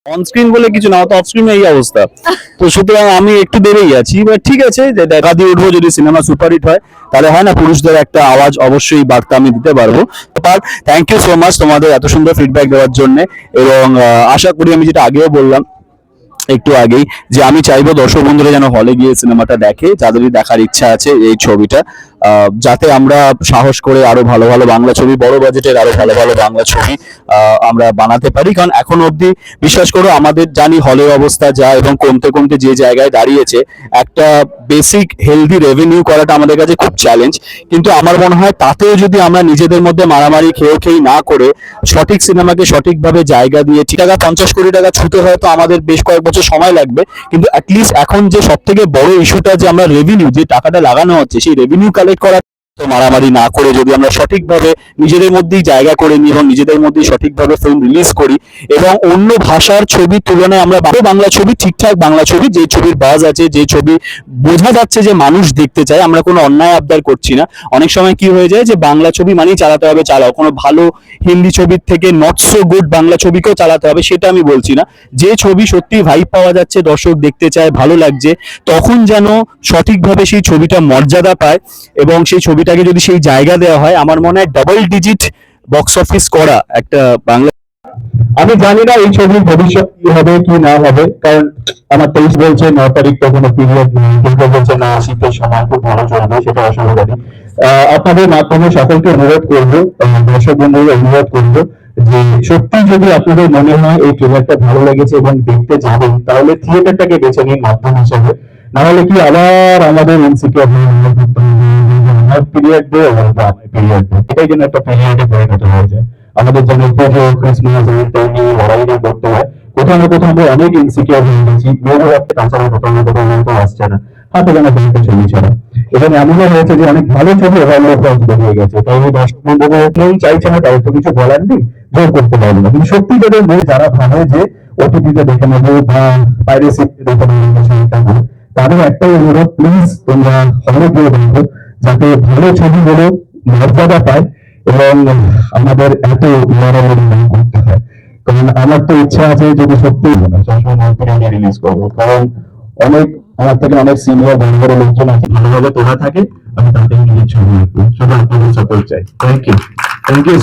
On screen বলে কিছু না, তো অফ স্ক্রিনে এই অবস্থা। তো সুতরাং আমি একটু দেরেই আছি, বাট ঠিক আছে, যে দেখা দিয়ে উঠবো। যদি সিনেমা সুপারহিট হয় তাহলে হয় না, পুরুষদের একটা আওয়াজ অবশ্যই বার্তা আমি দিতে পারবো। থ্যাংক ইউ সো মাচ তোমাদের এত সুন্দর ফিডব্যাক দেওয়ার জন্য। এবং আশা করি, আমি যেটা আগেও বললাম একটু আগেই, যে আমি চাইবো দর্শক বন্ধুরা যেন হলে গিয়ে সিনেমাটা দেখে, যাদেরই দেখার ইচ্ছা আছে এই ছবিটা, যাতে আমরা সাহস করে আরো ভালো ভালো বাংলা ছবি, বড় বাজেটের আরো ভালো ভালো বাংলা ছবি আমরা বানাতে পারি। কারণ এখন অবধি বিশ্বাস করো, আমাদের জানি হলের অবস্থা যা, এবং কমতে কমতে যে জায়গায় দাঁড়িয়েছে, একটা বেসিক হেলদি রেভিনিউ করাটা আমাদের কাছে খুব চ্যালেঞ্জ। কিন্তু আমার মনে হয় তাতেও যদি আমরা নিজেদের মধ্যে মারামারি খেয়ে না করে সঠিক সিনেমাকে সঠিকভাবে জায়গা দিয়ে, ঠিক টাকা 50 কোটি টাকা ছুতে হয়তো আমাদের বেশ কয়েক বছর সময় লাগবে, কিন্তু অ্যাটলিস্ট এখন যে সব থেকে বড় ইস্যুটা, যে আমরা রেভিনিউ, যে টাকাটা লাগানো হচ্ছে সেই রেভিনিউ কালেক্ট করা, তো মারামারি না করে যদি আমরা সঠিকভাবে নিজেদের মধ্যেই জায়গা করে নিই এবং নিজেদের মধ্যেই সঠিকভাবে ফিল্ম রিলিজ করি, এবং অন্য ভাষার ছবির তুলনায় আমরা বাংলা ছবি, ঠিকঠাক বাংলা ছবি, যে ছবির বাজ আছে, যে ছবি বোঝা যাচ্ছে যে মানুষ দেখতে চায়, আমরা কোনো অন্যায় আবদার করছি না। অনেক সময় কি হয়ে যায় যে বাংলা ছবি মানেই চালাতে হবে, চালাও, কোনো ভালো হিন্দি ছবির থেকে নট সো গুড বাংলা ছবিকেও চালাতে হবে, সেটা আমি বলছি না। যে ছবি সত্যি ভাইব পাওয়া যাচ্ছে, দর্শক দেখতে চায়, ভালো লাগছে, তখন যেন সঠিকভাবে সেই ছবিটা মর্যাদা পায়, এবং সেই ছবিটাকে যদি সেই জায়গা দেওয়া হয়, আমার মনে হয় ডাবল ডিজিট বক্স অফিস করা একটা বাংলা। আমি জানি না এই ছবির ভবিষ্যৎ কি হবে কি না হবে, কারণ আমার 23 বলছে 9 তারিখ তো কোনো পিরিয়ড নেই, কিন্তু বলছে না শীতের সময় খুব ভালো চলবে, সেটা অসম্ভব। আপনাদের মাধ্যমে সকলকে অনুরোধ করবো, দর্শক বন্ধুদের অনুরোধ করবো, যে সত্যি যদি আপনাদের মনে হয় এই ট্রেলারটা ভালো লেগেছে এবং দেখতে যাবেন, তাহলে থিয়েটারটাকে বেছে নিন মাধ্যম হিসেবে। না হলে কি আবার আমাদের ইনসিকিউর পিরিয়ড ডে এবং পিরিয়ড ডে, এটাই যেন একটা পিরিয়ডে পরিণত হয়ে যায়। আমাদের যেন পুজো, ক্রিসমাস, লড়াই করতে হয়, কোথাও না কোথাও আমরা অনেক ইনসিকিউর হয়ে গেছি, মেয়েদের একটা তাছাড়া কোথাও না কোথাও তো আসছে না, হাতে গোনা কয়েকটা ছবি ছাড়া। এখানে এমনও হয়েছে যে অনেক ভালো ছবি বেরিয়ে গেছে, তাই আমি দর্শক বন্ধুদের কেউ চাইছে না, তাদের তো কিছু বলার নেই, জোর করতে পারবো না। কিন্তু সত্যি তাদের মনে যারা ভাবে যে ওটিটিতে দেখে নেবো বা পাইরেসিতে দেখে নেবো, তাদের একটাই অনুরোধ, প্লিজ তোমরা হলে গিয়ে দেখো, যাতে ভালো ছবিগুলো মর্যাদা পায় এবং আমাদের এত লড়ালড়ি না করতে হয়। কারণ আমার তো ইচ্ছা আছে, যদি সত্যি রিলিজ করবো, কারণ অনেক আমার থেকে অনেক সিনিয়র বড় বড় লোকজন আছে, ভালোভাবে তোলা থাকে, আমি তাদের নিজের ছবি শুধু আপনাদের সাপোর্ট চাই। Thank you.